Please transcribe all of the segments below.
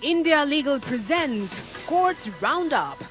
India Legal presents Courts Roundup.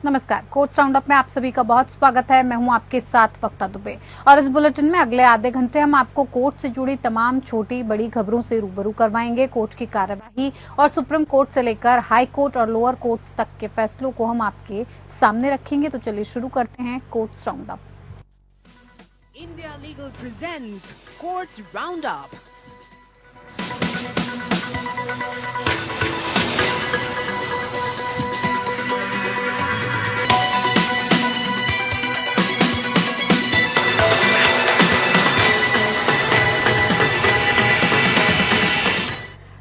नमस्कार, courts roundup में आप सभी का बहुत स्वागत है। मैं हूं आपके साथ वक्ता दुबे और इस बुलेटिन में अगले आधे घंटे हम आपको कोर्ट से जुड़ी तमाम छोटी बड़ी खबरों से रूबरू करवाएंगे। कोर्ट की कार्यवाही और सुप्रीम कोर्ट से लेकर हाई कोर्ट और लोअर कोर्ट्स तक के फैसलों को हम आपके सामने रखेंगे। तो चलिए शुरू करते हैं courts roundup. India Legal presents Courts Roundup.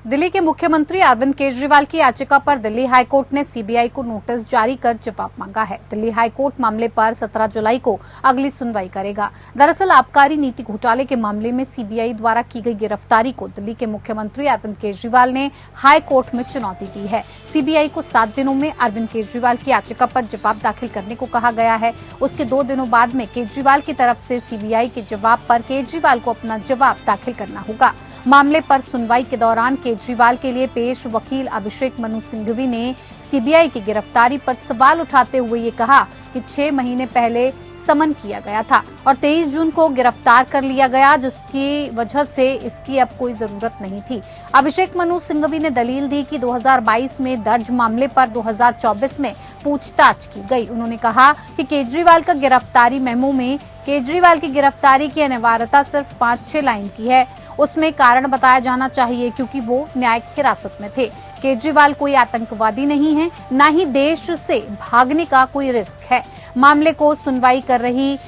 Delhi के मुख्यमंत्री अरविंद केजरीवाल की याचिका पर दिल्ली हाईकोर्ट ने सीबीआई को नोटिस जारी कर जवाब मांगा है। दिल्ली हाईकोर्ट मामले पर 17 जुलाई को अगली सुनवाई करेगा। दरअसल आबकारी नीति घोटाले के मामले में सीबीआई द्वारा की गई गिरफ्तारी को दिल्ली के मुख्यमंत्री अरविंद केजरीवाल ने हाईकोर्ट में चुनौती दी है। सीबीआई को 7 दिनों में अरविंद केजरीवाल की याचिका पर जवाब दाखिल करने को कहा गया है। उसके 2 दिनों बाद में केजरीवाल की तरफ से सीबीआई के जवाब पर केजरीवाल को अपना जवाब दाखिल करना होगा। मामले पर सुनवाई के दौरान केजरीवाल के लिए पेश वकील अभिषेक मनु सिंघवी ने सीबीआई की गिरफ्तारी पर सवाल उठाते हुए ये कहा कि 6 महीने पहले समन किया गया था और 23 जून को गिरफ्तार कर लिया गया, जिसकी वजह से इसकी अब कोई जरूरत नहीं थी। अभिषेक मनु सिंघवी ने दलील दी कि 2022 में दर्ज मामले पर 2024 में पूछताछ की गई। उन्होंने कहा कि केजरीवाल का गिरफ्तारी मेमो में केजरीवाल की गिरफ्तारी की अनिवार्यता सिर्फ 5-6 लाइन की है। उसमें कारण बताया जाना चाहिए क्योंकि वो न्यायिक हिरासत में थे। केजरीवाल कोई आतंकवादी नहीं है, न ही देश से भागने का कोई रिस्क है। मामले को सुनवाई कर रही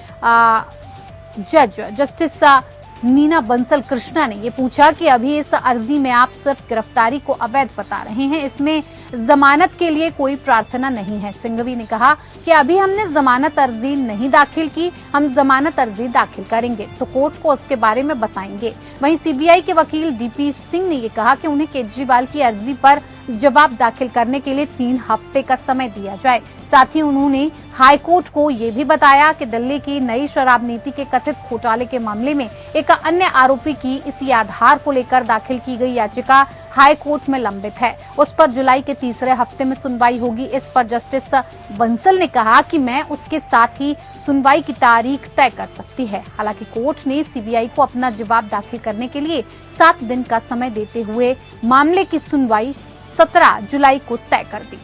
जज जस्टिस नीना बंसल कृष्णा ने ये पूछा कि अभी इस अर्जी में आप सिर्फ गिरफ्तारी को अवैध बता रहे हैं, इसमें जमानत के लिए कोई प्रार्थना नहीं है। सिंघवी ने कहा कि अभी हमने जमानत अर्जी नहीं दाखिल की, हम जमानत अर्जी दाखिल करेंगे तो कोर्ट को उसके बारे में बताएंगे। वहीं सीबीआई के वकील डीपी सिंह ने ये कहा कि उन्हें केजरीवाल की अर्जी पर जवाब दाखिल करने के लिए 3 हफ्ते का समय दिया जाए। साथ ही उन्होंने हाईकोर्ट को ये भी बताया कि दिल्ली की नई शराब नीति के कथित घोटाले के मामले में एक अन्य आरोपी की इसी आधार को लेकर दाखिल की गई याचिका हाईकोर्ट में लंबित है। उस पर जुलाई के तीसरे हफ्ते में सुनवाई होगी। इस पर जस्टिस बंसल ने कहा कि मैं उसके साथ ही सुनवाई की तारीख तय कर सकती है। हालांकि कोर्ट ने सीबीआई को अपना जवाब दाखिल करने के लिए 7 दिन का समय देते हुए मामले की सुनवाई 17 जुलाई को तय कर दी।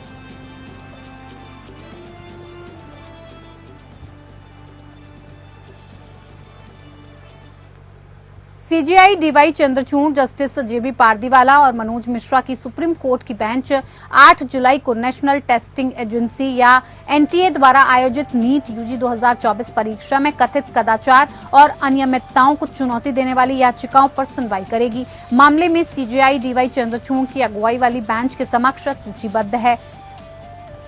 सीजेआई डीवाई चंद्रचूड़, जस्टिस जेबी पारदीवाला और मनोज मिश्रा की सुप्रीम कोर्ट की बेंच 8 जुलाई को नेशनल टेस्टिंग एजेंसी या एनटीए द्वारा आयोजित नीट यूजी 2024 परीक्षा में कथित कदाचार और अनियमितताओं को चुनौती देने वाली याचिकाओं पर सुनवाई करेगी। मामले में सीजेआई डीवाई चंद्रचूड़ की अगुवाई वाली बेंच के समक्ष सूचीबद्ध है।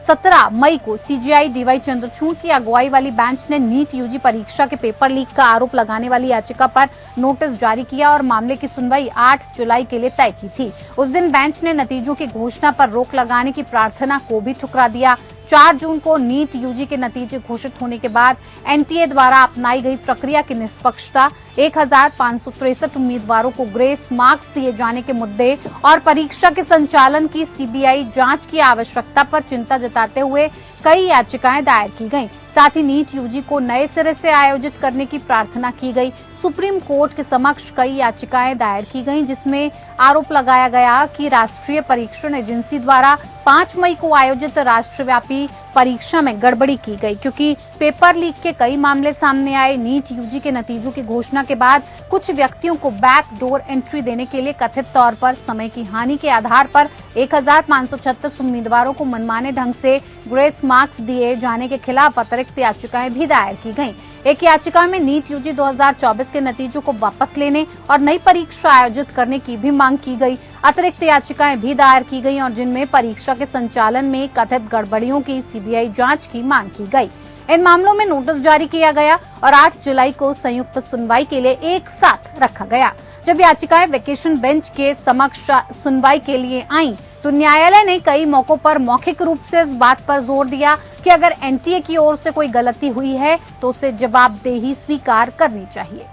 17 मई को सीजेआई डीवाई चंद्रचूड़ की अगुवाई वाली बेंच ने नीट यूजी परीक्षा के पेपर लीक का आरोप लगाने वाली याचिका पर नोटिस जारी किया और मामले की सुनवाई 8 जुलाई के लिए तय की थी। उस दिन बेंच ने नतीजों की घोषणा पर रोक लगाने की प्रार्थना को भी ठुकरा दिया। 4 जून को नीट यूजी के नतीजे घोषित होने के बाद एनटीए द्वारा अपनाई गई प्रक्रिया की निष्पक्षता, 1563 उम्मीदवारों को ग्रेस मार्क्स दिए जाने के मुद्दे और परीक्षा के संचालन की सीबीआई जांच की आवश्यकता पर चिंता जताते हुए कई याचिकाएं दायर की गईं। साथ ही नीट यूजी को नए सिरे से आयोजित करने की प्रार्थना की गई। सुप्रीम कोर्ट के समक्ष कई याचिकाएं दायर की गईं, जिसमें आरोप लगाया गया कि राष्ट्रीय परीक्षण एजेंसी द्वारा 5 मई को आयोजित राष्ट्रव्यापी परीक्षा में गड़बड़ी की गई, क्योंकि पेपर लीक के कई मामले सामने आए। नीट यूजी के नतीजों की घोषणा के बाद कुछ व्यक्तियों को बैक डोर एंट्री देने के लिए कथित तौर पर समय की हानि के आधार पर 1536 उम्मीदवारों को मनमाने ढंग से ग्रेस मार्क्स दिए जाने के खिलाफ अतिरिक्त याचिकाएं भी दायर की गईं। एक याचिका में नीट यूजी 2024 के नतीजों को वापस लेने और नई परीक्षा आयोजित करने की भी मांग की गई। अतिरिक्त याचिकाएं भी दायर की गई और जिनमें परीक्षा के संचालन में कथित गड़बड़ियों की सीबीआई जांच की मांग की गई। इन मामलों में नोटिस जारी किया गया और 8 जुलाई को संयुक्त सुनवाई के लिए एक साथ रखा गया। जब याचिकाएं वेकेशन बेंच के समक्ष सुनवाई के लिए आईं, तो न्यायालय ने कई मौकों पर मौखिक रूप से इस बात पर जोर दिया कि अगर एनटीए की ओर से कोई गलती हुई है तो उसे जवाबदेही स्वीकार करनी चाहिए।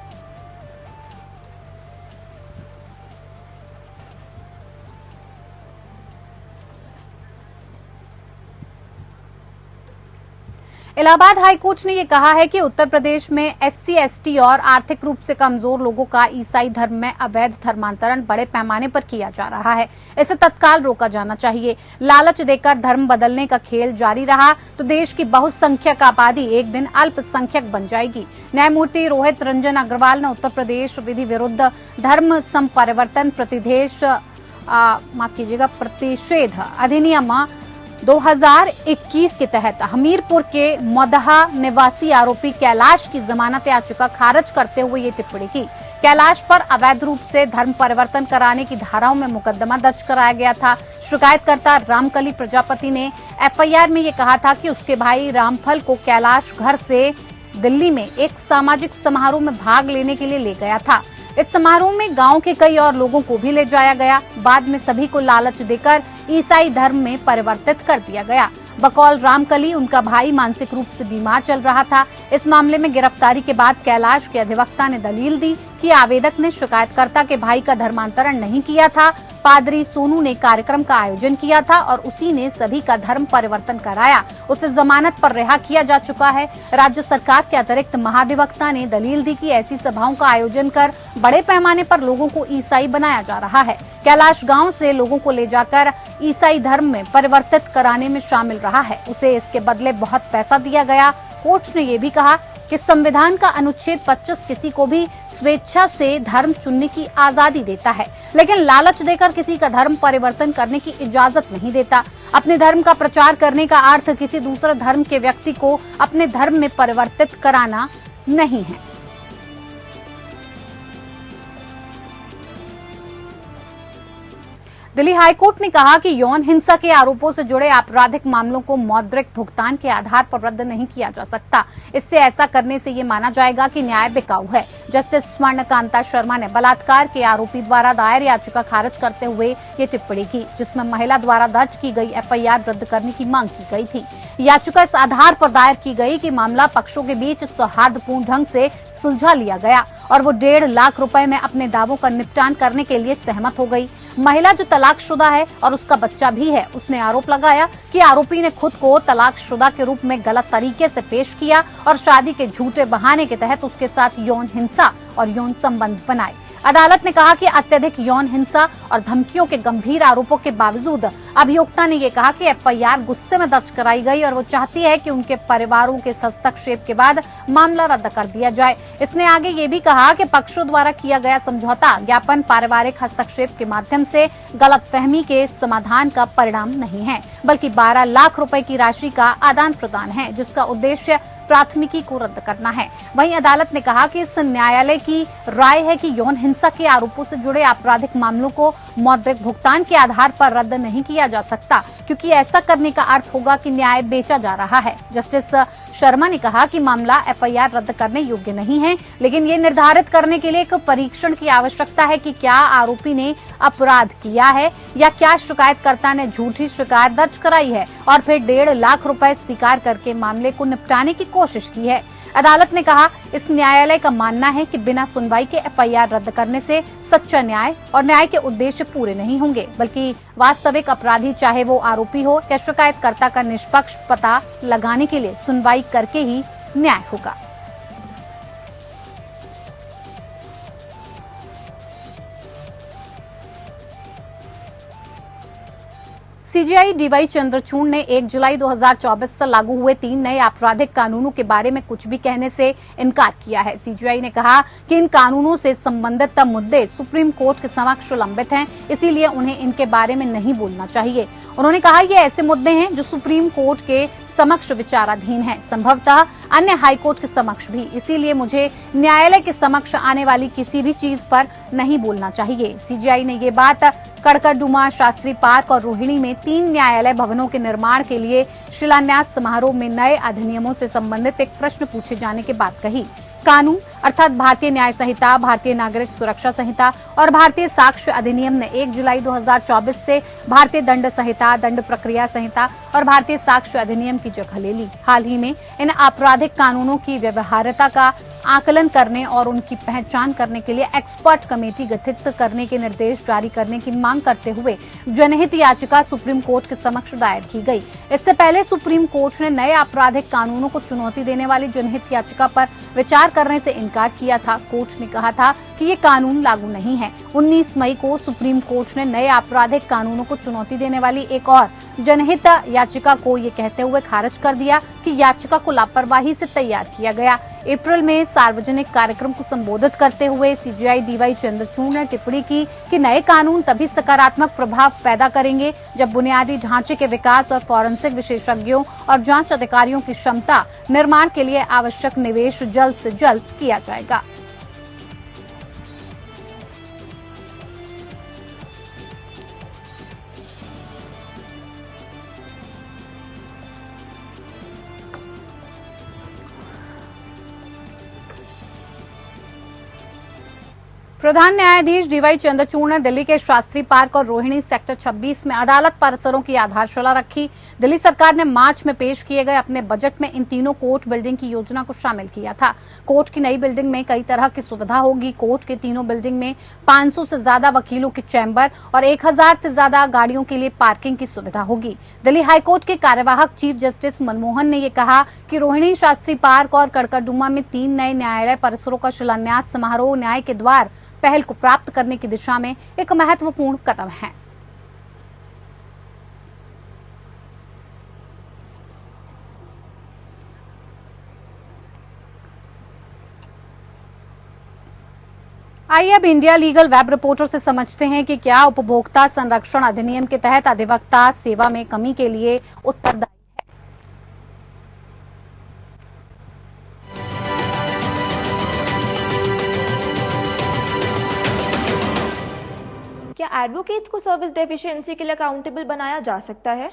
इलाहाबाद हाईकोर्ट ने ये कहा है कि उत्तर प्रदेश में एससी, एसटी और आर्थिक रूप से कमजोर लोगों का ईसाई धर्म में अवैध धर्मांतरण बड़े पैमाने पर किया जा रहा है। इसे तत्काल रोका जाना चाहिए। लालच देकर धर्म बदलने का खेल जारी रहा तो देश की बहुसंख्यक आबादी एक दिन अल्पसंख्यक बन जाएगी। न्यायमूर्ति रोहित रंजन अग्रवाल ने उत्तर प्रदेश विधि विरुद्ध धर्म संपरिवर्तन प्रतिषेध अधिनियम 2021 के तहत हमीरपुर के मदहा निवासी आरोपी कैलाश की जमानत याचिका खारिज करते हुए ये टिप्पणी की। कैलाश पर अवैध रूप से धर्म परिवर्तन कराने की धाराओं में मुकदमा दर्ज कराया गया था। शिकायतकर्ता रामकली प्रजापति ने एफआईआर में ये कहा था कि उसके भाई रामफल को कैलाश घर से दिल्ली में एक सामाजिक समारोह में भाग लेने के लिए ले गया था। इस समारोह में गांव के कई और लोगों को भी ले जाया गया। बाद में सभी को लालच देकर ईसाई धर्म में परिवर्तित कर दिया गया। बकौल रामकली उनका भाई मानसिक रूप से बीमार चल रहा था। इस मामले में गिरफ्तारी के बाद कैलाश के अधिवक्ता ने दलील दी कि आवेदक ने शिकायतकर्ता के भाई का धर्मांतरण नहीं किया था। पादरी सोनू ने कार्यक्रम का आयोजन किया था और उसी ने सभी का धर्म परिवर्तन कराया। उसे जमानत पर रिहा किया जा चुका है। राज्य सरकार के अतिरिक्त महाधिवक्ता ने दलील दी कि ऐसी सभाओं का आयोजन कर बड़े पैमाने पर लोगों को ईसाई बनाया जा रहा है। कैलाश गांव से लोगों को ले जाकर ईसाई धर्म में परिवर्तित कराने में शामिल रहा है। उसे इसके बदले बहुत पैसा दिया गया। कोर्ट ने ये भी कहा कि संविधान का अनुच्छेद 25 किसी को भी स्वेच्छा से धर्म चुनने की आजादी देता है, लेकिन लालच देकर किसी का धर्म परिवर्तन करने की इजाजत नहीं देता। अपने धर्म का प्रचार करने का अर्थ किसी दूसरे धर्म के व्यक्ति को अपने धर्म में परिवर्तित कराना नहीं है। दिल्ली हाईकोर्ट ने कहा कि यौन हिंसा के आरोपों से जुड़े आपराधिक मामलों को मौद्रिक भुगतान के आधार पर रद्द नहीं किया जा सकता। इससे ऐसा करने से ये माना जाएगा कि न्याय बिकाऊ है। जस्टिस स्वर्णकांता शर्मा ने बलात्कार के आरोपी द्वारा दायर याचिका खारिज करते हुए ये टिप्पणी की, जिसमें महिला द्वारा दर्ज की गई एफआईआर रद्द करने की मांग की गई थी। याचिका इस आधार पर दायर की गई कि मामला पक्षों के बीच सौहार्दपूर्ण ढंग से सुलझा लिया गया और वो 1.5 लाख रुपए में अपने दावों का निपटान करने के लिए सहमत हो गई। महिला जो तलाकशुदा है और उसका बच्चा भी है, उसने आरोप लगाया कि आरोपी ने खुद को तलाकशुदा के रूप में गलत तरीके से पेश किया और शादी के झूठे बहाने के तहत उसके साथ यौन हिंसा और यौन संबंध बनाए। अदालत ने कहा कि अत्यधिक यौन हिंसा और धमकियों के गंभीर आरोपों के बावजूद अभियोक्ता ने ये कहा कि एफआईआर गुस्से में दर्ज कराई गई और वो चाहती है कि उनके परिवारों के हस्तक्षेप के बाद मामला रद्द कर दिया जाए। इसने आगे ये भी कहा कि पक्षों द्वारा किया गया समझौता ज्ञापन पारिवारिक हस्तक्षेप के माध्यम से गलतफहमी के समाधान का परिणाम नहीं है, बल्कि 12 लाख रुपए की राशि का आदान प्रदान है, जिसका उद्देश्य प्राथमिकी को रद्द करना है। वहीं अदालत ने कहा कि इस न्यायालय की राय है कि यौन हिंसा के आरोपों से जुड़े आपराधिक मामलों को मौद्रिक भुगतान के आधार पर रद्द नहीं किया जा सकता, क्योंकि ऐसा करने का अर्थ होगा कि न्याय बेचा जा रहा है। जस्टिस शर्मा ने कहा कि मामला एफआईआर रद्द करने योग्य नहीं है, लेकिन ये निर्धारित करने के लिए एक परीक्षण की आवश्यकता है कि क्या आरोपी ने अपराध किया है या क्या शिकायतकर्ता ने झूठी शिकायत दर्ज कराई है और फिर 1.5 लाख रुपए स्वीकार करके मामले को निपटाने की कोशिश की है। अदालत ने कहा, इस न्यायालय का मानना है कि बिना सुनवाई के एफआईआर रद्द करने से सच्चा न्याय और न्याय के उद्देश्य पूरे नहीं होंगे, बल्कि वास्तविक अपराधी चाहे वो आरोपी हो या शिकायतकर्ता का निष्पक्ष पता लगाने के लिए सुनवाई करके ही न्याय होगा। सीजेआई डीवाई चंद्रचूड़ ने 1 जुलाई 2024 से लागू हुए 3 नए आपराधिक कानूनों के बारे में कुछ भी कहने से इनकार किया है। सीजेआई ने कहा कि इन कानूनों से संबंधित मुद्दे सुप्रीम कोर्ट के समक्ष लंबित हैं, इसीलिए उन्हें इनके बारे में नहीं बोलना चाहिए। उन्होंने कहा ये ऐसे मुद्दे हैं जो सुप्रीम कोर्ट के समक्ष विचाराधीन है, संभवतः अन्य हाईकोर्ट के समक्ष भी, इसीलिए मुझे न्यायालय के समक्ष आने वाली किसी भी चीज पर नहीं बोलना चाहिए। सीजेआई ने ये बात कड़कड़डुमा, शास्त्री पार्क और रोहिणी में 3 न्यायालय भवनों के निर्माण के लिए शिलान्यास समारोह में नए अधिनियमों से संबंधित एक प्रश्न पूछे जाने के बाद कही। कानून अर्थात भारतीय न्याय संहिता, भारतीय नागरिक सुरक्षा संहिता और भारतीय साक्ष्य अधिनियम ने 1 जुलाई 2024 से भारतीय दंड संहिता, दंड प्रक्रिया संहिता और भारतीय साक्ष्य अधिनियम की जगह ले ली। हाल ही में इन आपराधिक कानूनों की व्यवहार्यता का आकलन करने और उनकी पहचान करने के लिए एक्सपर्ट कमेटी गठित करने के निर्देश जारी करने की मांग करते हुए जनहित याचिका सुप्रीम कोर्ट के समक्ष दायर की गई। इससे पहले सुप्रीम कोर्ट ने नए आपराधिक कानूनों को चुनौती देने वाली जनहित याचिका पर विचार करने से इनकार किया था। कोर्ट ने कहा था कि ये कानून लागू नहीं है। 19 मई को सुप्रीम कोर्ट ने नए आपराधिक कानूनों को चुनौती देने वाली एक और जनहित याचिका को ये कहते हुए खारिज कर दिया कि याचिका को लापरवाही से तैयार किया गया। अप्रैल में सार्वजनिक कार्यक्रम को संबोधित करते हुए सीजेआई डीवाई चंद्रचूड़ ने टिप्पणी की कि नए कानून तभी सकारात्मक प्रभाव पैदा करेंगे जब बुनियादी ढांचे के विकास और फॉरेंसिक विशेषज्ञों और जांच अधिकारियों की क्षमता निर्माण के लिए आवश्यक निवेश जल्द से जल्द किया जाएगा। प्रधान न्यायाधीश डीवाई चंद्रचूड़ ने दिल्ली के शास्त्री पार्क और रोहिणी सेक्टर 26 में अदालत परिसरों की आधारशिला रखी। दिल्ली सरकार ने मार्च में पेश किए गए अपने बजट में इन तीनों कोर्ट बिल्डिंग की योजना को शामिल किया था। कोर्ट की नई बिल्डिंग में कई तरह की सुविधा होगी। कोर्ट के तीनों बिल्डिंग में 500 से ज्यादा वकीलों के चैम्बर और 1000 से ज्यादा गाड़ियों के लिए पार्किंग की सुविधा होगी। दिल्ली हाईकोर्ट के कार्यवाहक चीफ जस्टिस मनमोहन ने ये कहा कि रोहिणी, शास्त्री पार्क और कड़कड़डुमा में 3 नए न्यायालय परिसरों का शिलान्यास समारोह न्याय के द्वार पहल को प्राप्त करने की दिशा में एक महत्वपूर्ण कदम है। आइए अब इंडिया लीगल वेब रिपोर्टर से समझते हैं कि क्या उपभोक्ता संरक्षण अधिनियम के तहत अधिवक्ता सेवा में कमी के लिए उत्तरदायी है। क्या एडवोकेट्स को सर्विस डेफिशिएंसी के लिए अकाउंटेबल बनाया जा सकता है?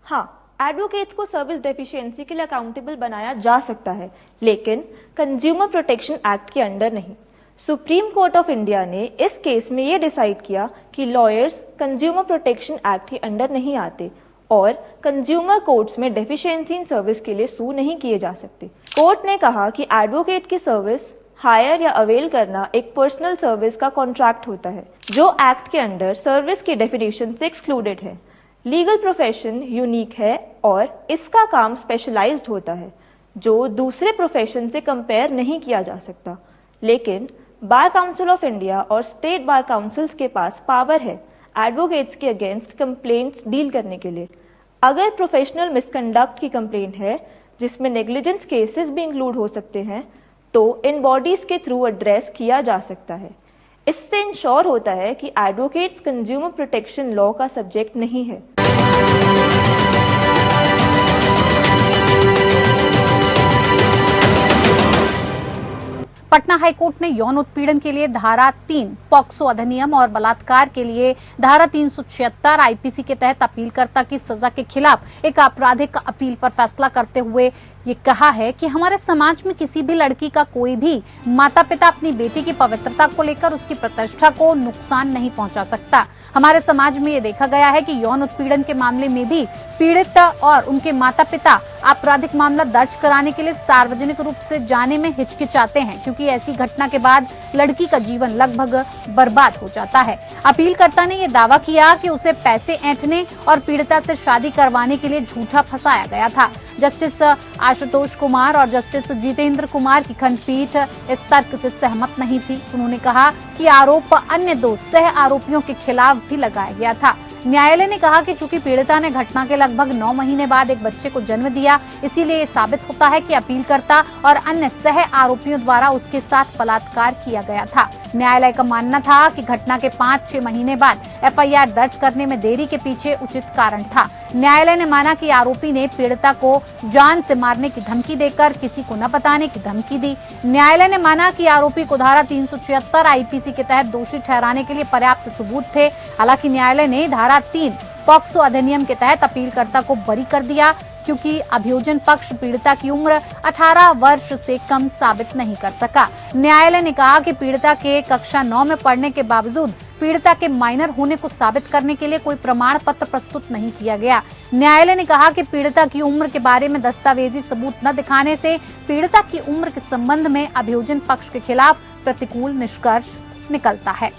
हाँ, एडवोकेट्स को सर्विस डेफिशिएंसी के लिए अकाउंटेबल बनाया जा सकता है, लेकिन कंज्यूमर प्रोटेक्शन एक्ट के अंडर नहीं। सुप्रीम कोर्ट ऑफ इंडिया ने इस केस में ये डिसाइड किया कि लॉयर्स कंज्यूमर प्रोटेक्शन एक्ट के अंडर नहीं आते और कंज्यूमर कोर्ट्स में डेफिशिएंसी इन सर्विस के लिए सू नहीं किए जा सकते। कोर्ट ने कहा कि एडवोकेट की सर्विस हायर या अवेल करना एक पर्सनल सर्विस का कॉन्ट्रैक्ट होता है जो एक्ट के अंडर सर्विस की डेफिनेशन से एक्सक्लूडेड है। लीगल प्रोफेशन यूनिक है और इसका काम स्पेशलाइज्ड होता है जो दूसरे प्रोफेशन से कंपेयर नहीं किया जा सकता। लेकिन बार काउंसिल ऑफ इंडिया और स्टेट बार काउंसिल्स के पास पावर है एडवोकेट्स के अगेंस्ट कंप्लेंट्स डील करने के लिए। अगर प्रोफेशनल मिसकंडक्ट की कंप्लेंट है जिसमें नेग्लिजेंस केसेस भी इंक्लूड हो सकते हैं तो इन बॉडीज के थ्रू एड्रेस किया जा सकता है। इससे इंश्योर होता है कि एडवोकेट्स कंज्यूमर प्रोटेक्शन लॉ का सब्जेक्ट नहीं है। पटना हाईकोर्ट ने यौन उत्पीड़न के लिए धारा 3 पॉक्सो अधिनियम और बलात्कार के लिए धारा 376 आईपीसी के तहत अपीलकर्ता की सजा के खिलाफ एक आपराधिक अपील पर फैसला करते हुए ये कहा है कि हमारे समाज में किसी भी लड़की का कोई भी माता पिता अपनी बेटी की पवित्रता को लेकर उसकी प्रतिष्ठा को नुकसान नहीं पहुंचा सकता। हमारे समाज में ये देखा गया है कि यौन उत्पीड़न के मामले में भी पीड़ित और उनके माता पिता आपराधिक मामला दर्ज कराने के लिए सार्वजनिक रूप से जाने में हिचकिचाते हैं क्योंकि ऐसी घटना के बाद लड़की का जीवन लगभग बर्बाद हो जाता है। अपीलकर्ता ने यह दावा किया कि उसे पैसे ऐंठने और पीड़िता से शादी करवाने के लिए झूठा फंसाया गया था। जस्टिस आशुतोष कुमार और जस्टिस जितेंद्र कुमार की खंडपीठ इस तर्क से सहमत नहीं थी। उन्होंने कहा कि आरोप अन्य 2 सह आरोपियों के खिलाफ भी लगाया गया था। न्यायालय ने कहा कि चूंकि पीड़िता ने घटना के लगभग 9 महीने बाद एक बच्चे को जन्म दिया, इसीलिए ये साबित होता है कि अपीलकर्ता और अन्य सह आरोपियों द्वारा उसके साथ बलात्कार किया गया था। न्यायालय का मानना था कि घटना के 5-6 महीने बाद एफआईआर दर्ज करने में देरी के पीछे उचित कारण था। न्यायालय ने माना कि आरोपी ने पीड़िता को जान से मारने की धमकी देकर किसी को न बताने की धमकी दी। न्यायालय ने माना कि आरोपी को धारा 376 आईपीसी के तहत दोषी ठहराने के लिए पर्याप्त सबूत थे। हालांकि न्यायालय ने धारा 3 पॉक्सो अधिनियम के तहत अपीलकर्ता को बरी कर दिया, क्योंकि अभियोजन पक्ष पीड़िता की उम्र 18 वर्ष से कम साबित नहीं कर सका। न्यायालय ने कहा कि पीड़िता के कक्षा 9 में पढ़ने के बावजूद पीड़िता के माइनर होने को साबित करने के लिए कोई प्रमाण पत्र प्रस्तुत नहीं किया गया। न्यायालय ने कहा कि पीड़िता की उम्र के बारे में दस्तावेजी सबूत न दिखाने से पीड़िता की उम्र के संबंध में अभियोजन पक्ष के खिलाफ प्रतिकूल निष्कर्ष निकलता है।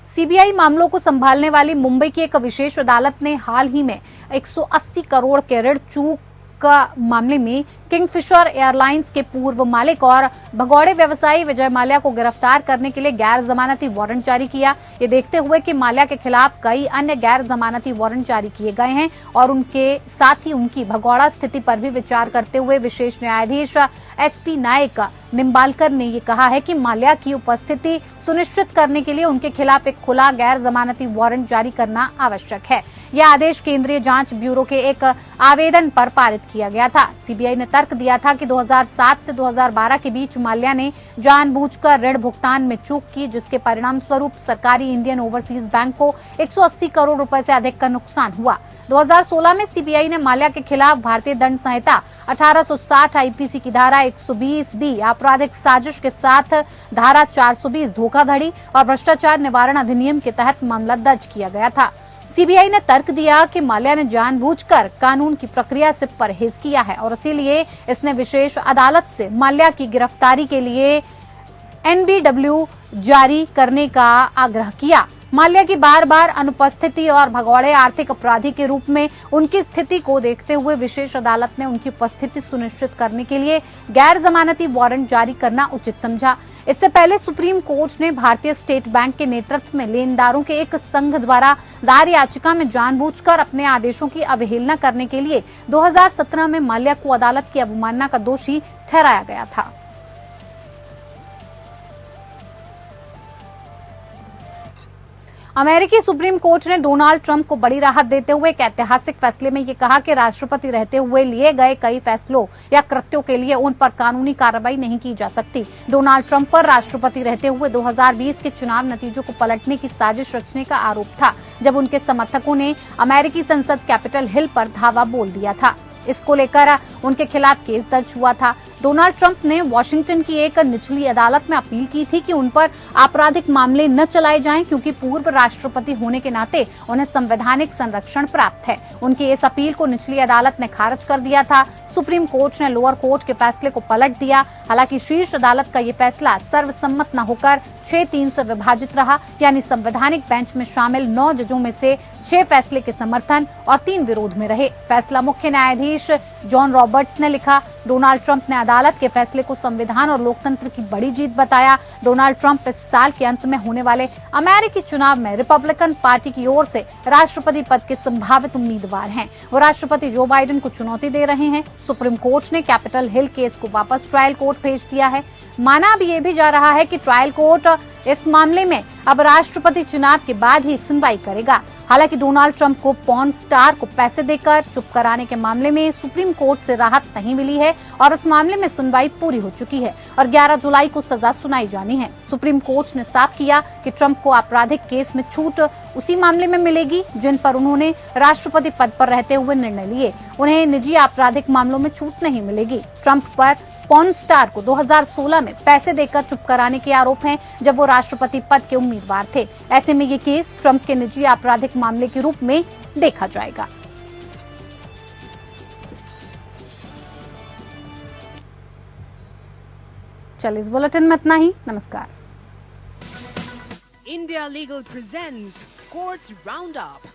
सीबीआई मामलों को संभालने वाली मुंबई की एक विशेष अदालत ने हाल ही में 180 करोड़ के ऋण चूक का मामले में किंगफिशर एयरलाइंस के पूर्व मालिक और भगौड़े व्यवसायी विजय माल्या को गिरफ्तार करने के लिए गैर जमानती वारंट जारी किया। ये देखते हुए कि माल्या के खिलाफ कई अन्य गैर जमानती वारंट जारी किए गए हैं और उनके साथ ही उनकी भगौड़ा स्थिति पर भी विचार करते हुए विशेष न्यायाधीश एसपी नायक निम्बालकर ने ये कहा है कि माल्या की उपस्थिति सुनिश्चित करने के लिए उनके खिलाफ एक खुला गैर जमानती वारंट जारी करना आवश्यक है। यह आदेश केंद्रीय जांच ब्यूरो के एक आवेदन पर पारित किया गया था। सीबीआई ने तर्क दिया था कि 2007 से 2012 के बीच माल्या ने जानबूझकर ऋण भुगतान में चूक की, जिसके परिणाम स्वरूप सरकारी इंडियन ओवरसीज बैंक को 180 करोड़ रुपए से अधिक का नुकसान हुआ। 2016 में सीबीआई ने माल्या के खिलाफ भारतीय दंड संहिता 1860 आईपीसी की धारा 120 बी आपराधिक साजिश के साथ धारा 420 धोखाधड़ी और भ्रष्टाचार निवारण अधिनियम के तहत मामला दर्ज किया गया था। सीबीआई ने तर्क दिया कि माल्या ने जानबूझकर कानून की प्रक्रिया से परहेज किया है और इसीलिए इसने विशेष अदालत से माल्या की गिरफ्तारी के लिए एनबीडब्ल्यू जारी करने का आग्रह किया। माल्या की बार बार अनुपस्थिति और भगौड़े आर्थिक अपराधी के रूप में उनकी स्थिति को देखते हुए विशेष अदालत ने उनकी उपस्थिति सुनिश्चित करने के लिए गैर जमानती वारंट जारी करना उचित समझा। इससे पहले सुप्रीम कोर्ट ने भारतीय स्टेट बैंक के नेतृत्व में लेनदारों के एक संघ द्वारा दायर याचिका में जानबूझकर अपने आदेशों की अवहेलना करने के लिए 2017 में माल्या को अदालत की अवमानना का दोषी ठहराया गया था। अमेरिकी सुप्रीम कोर्ट ने डोनाल्ड ट्रंप को बड़ी राहत देते हुए एक ऐतिहासिक फैसले में ये कहा कि राष्ट्रपति रहते हुए लिए गए कई फैसलों या कृत्यों के लिए उन पर कानूनी कार्रवाई नहीं की जा सकती। डोनाल्ड ट्रंप पर राष्ट्रपति रहते हुए 2020 के चुनाव नतीजों को पलटने की साजिश रचने का आरोप था, जब उनके समर्थकों ने अमेरिकी संसद कैपिटल हिल पर धावा बोल दिया था। इसको लेकर उनके खिलाफ केस दर्ज हुआ था। डोनाल्ड ट्रंप ने वॉशिंगटन की एक निचली अदालत में अपील की थी कि उन पर आपराधिक मामले न चलाए जाएं, क्योंकि पूर्व राष्ट्रपति होने के नाते उन्हें संवैधानिक संरक्षण प्राप्त है। उनकी इस अपील को निचली अदालत ने खारिज कर दिया था। सुप्रीम कोर्ट ने लोअर कोर्ट के फैसले को पलट दिया। हालांकि शीर्ष अदालत का ये फैसला सर्वसम्मत न होकर 6-3 से विभाजित रहा, यानी संवैधानिक बेंच में शामिल 9 जजों में से 6 फैसले के समर्थन और 3 विरोध में रहे। फैसला मुख्य न्यायाधीश जॉन रॉबर्ट्स ने लिखा। डोनाल्ड ट्रंप ने अदालत के फैसले को संविधान और लोकतंत्र की बड़ी जीत बताया। डोनाल्ड ट्रंप इस साल के अंत में होने वाले अमेरिकी चुनाव में रिपब्लिकन पार्टी की ओर से राष्ट्रपति पद के संभावित उम्मीदवार हैं। वो राष्ट्रपति जो बाइडेन को चुनौती दे रहे हैं। सुप्रीम कोर्ट ने कैपिटल हिल केस को वापस ट्रायल कोर्ट भेज दिया है। माना अब ये भी जा रहा है कि ट्रायल कोर्ट इस मामले में अब राष्ट्रपति चुनाव के बाद ही सुनवाई करेगा। हालांकि डोनाल्ड ट्रंप को पॉर्न स्टार को पैसे देकर चुप कराने के मामले में सुप्रीम कोर्ट से राहत नहीं मिली है और इस मामले में सुनवाई पूरी हो चुकी है और 11 जुलाई को सजा सुनाई जानी है। सुप्रीम कोर्ट ने साफ किया कि ट्रंप को आपराधिक केस में छूट उसी मामले में मिलेगी जिन पर उन्होंने राष्ट्रपति पद पर रहते हुए निर्णय लिए। उन्हें निजी आपराधिक मामलों में छूट नहीं मिलेगी। ट्रंप पर पॉर्न स्टार को 2016 में पैसे देकर चुप कराने के आरोप हैं, जब वो राष्ट्रपति पद के उम्मीदवार थे। ऐसे में ये केस ट्रंप के निजी आपराधिक मामले के रूप में देखा जाएगा। चलिए इस बुलेटिन में इतना ही। नमस्कार। India Legal presents Courts Roundup.